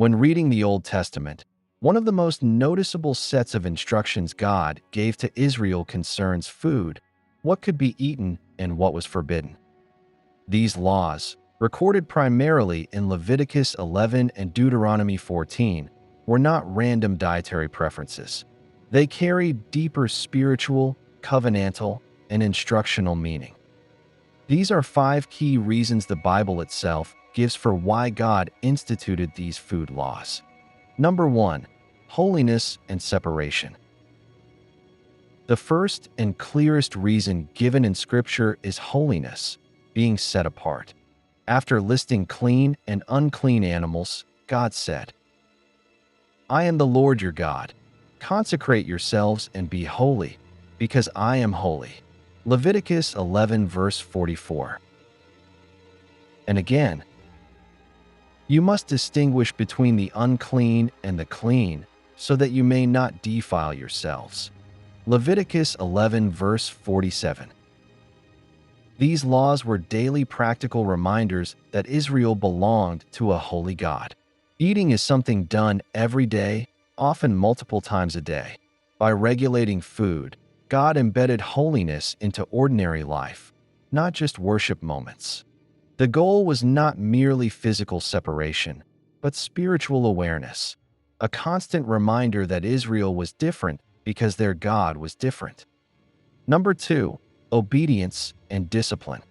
When reading the Old Testament, one of the most noticeable sets of instructions God gave to Israel concerns food, what could be eaten and what was forbidden. These laws, recorded primarily in Leviticus 11 and Deuteronomy 14, were not random dietary preferences. They carried deeper spiritual, covenantal, and instructional meaning. These are 5 key reasons the Bible itself gives for why God instituted these food laws. Number 1. Holiness and separation. The first and clearest reason given in Scripture is holiness, being set apart. After listing clean and unclean animals, God said, "I am the Lord your God. Consecrate yourselves and be holy, because I am holy." Leviticus 11 verse 44. And again, "You must distinguish between the unclean and the clean, so that you may not defile yourselves." Leviticus 11 verse 47. These laws were daily practical reminders that Israel belonged to a holy God. Eating is something done every day, often multiple times a day. By regulating food, God embedded holiness into ordinary life, not just worship moments. The goal was not merely physical separation, but spiritual awareness, a constant reminder that Israel was different because their God was different. Number 2. Obedience and discipline.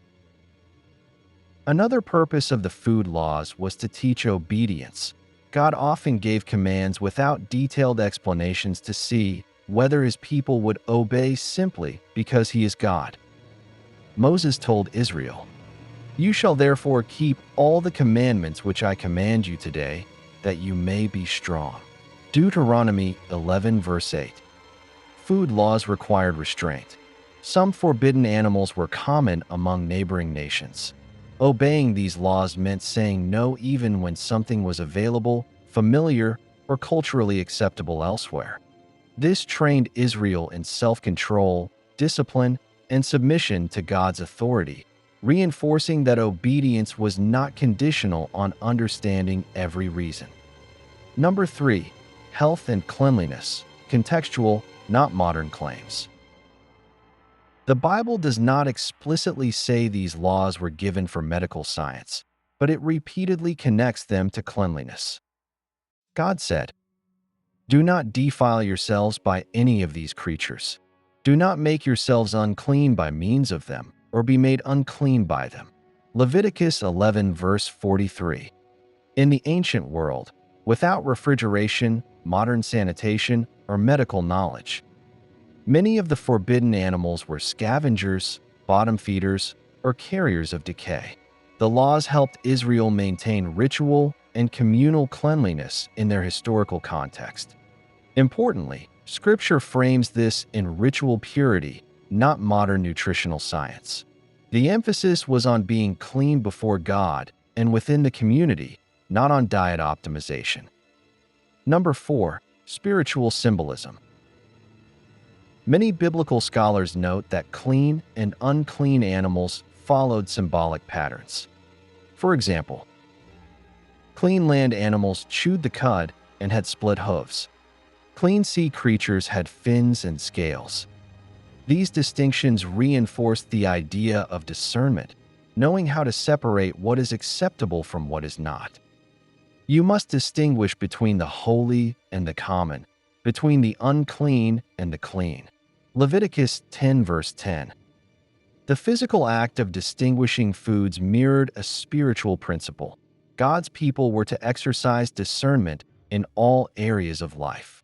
Another purpose of the food laws was to teach obedience. God often gave commands without detailed explanations to see whether his people would obey simply because he is God. Moses told Israel, "You shall therefore keep all the commandments which I command you today, that you may be strong." Deuteronomy 11 verse 8. Food laws required restraint. Some forbidden animals were common among neighboring nations. Obeying these laws meant saying no even when something was available, familiar, or culturally acceptable elsewhere. This trained Israel in self-control, discipline, and submission to God's authority, reinforcing that obedience was not conditional on understanding every reason. Number 3. Health and cleanliness. Contextual, not modern claims. The Bible does not explicitly say these laws were given for medical science, but it repeatedly connects them to cleanliness. God said, "Do not defile yourselves by any of these creatures. Do not make yourselves unclean by means of them, or be made unclean by them." Leviticus 11 verse 43. In the ancient world, without refrigeration, modern sanitation, or medical knowledge, many of the forbidden animals were scavengers, bottom feeders, or carriers of decay. The laws helped Israel maintain ritual and communal cleanliness in their historical context. Importantly, Scripture frames this in ritual purity, not modern nutritional science. The emphasis was on being clean before God and within the community, not on diet optimization. Number 4. Spiritual symbolism. Many biblical scholars note that clean and unclean animals followed symbolic patterns. For example, clean land animals chewed the cud and had split hooves. Clean sea creatures had fins and scales. These distinctions reinforced the idea of discernment, knowing how to separate what is acceptable from what is not. You must distinguish between the holy and the common, between the unclean and the clean. Leviticus 10 verse 10. The physical act of distinguishing foods mirrored a spiritual principle. God's people were to exercise discernment in all areas of life.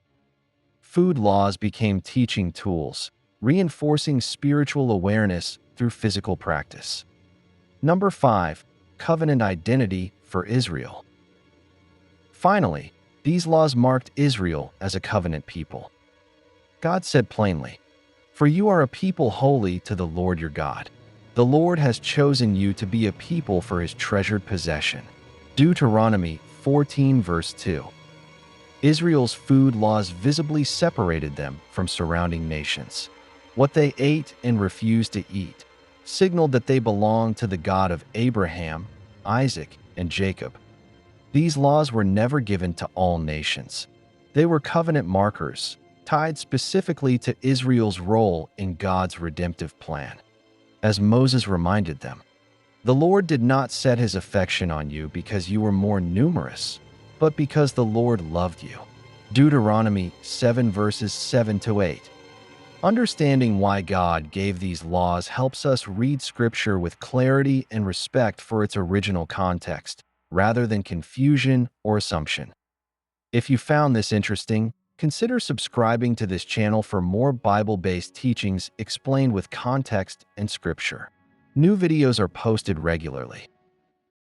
Food laws became teaching tools, reinforcing spiritual awareness through physical practice. Number 5. Covenant identity for Israel. Finally, these laws marked Israel as a covenant people. God said plainly, "For you are a people holy to the Lord your God. The Lord has chosen you to be a people for his treasured possession." Deuteronomy 14 verse 2. Israel's food laws visibly separated them from surrounding nations. What they ate and refused to eat signaled that they belonged to the God of Abraham, Isaac, and Jacob. These laws were never given to all nations. They were covenant markers, tied specifically to Israel's role in God's redemptive plan. As Moses reminded them, the Lord did not set his affection on you because you were more numerous, but because the Lord loved you. Deuteronomy 7 verses 7 to 8. Understanding why God gave these laws helps us read Scripture with clarity and respect for its original context, rather than confusion or assumption. If you found this interesting, consider subscribing to this channel for more Bible-based teachings explained with context and Scripture. New videos are posted regularly.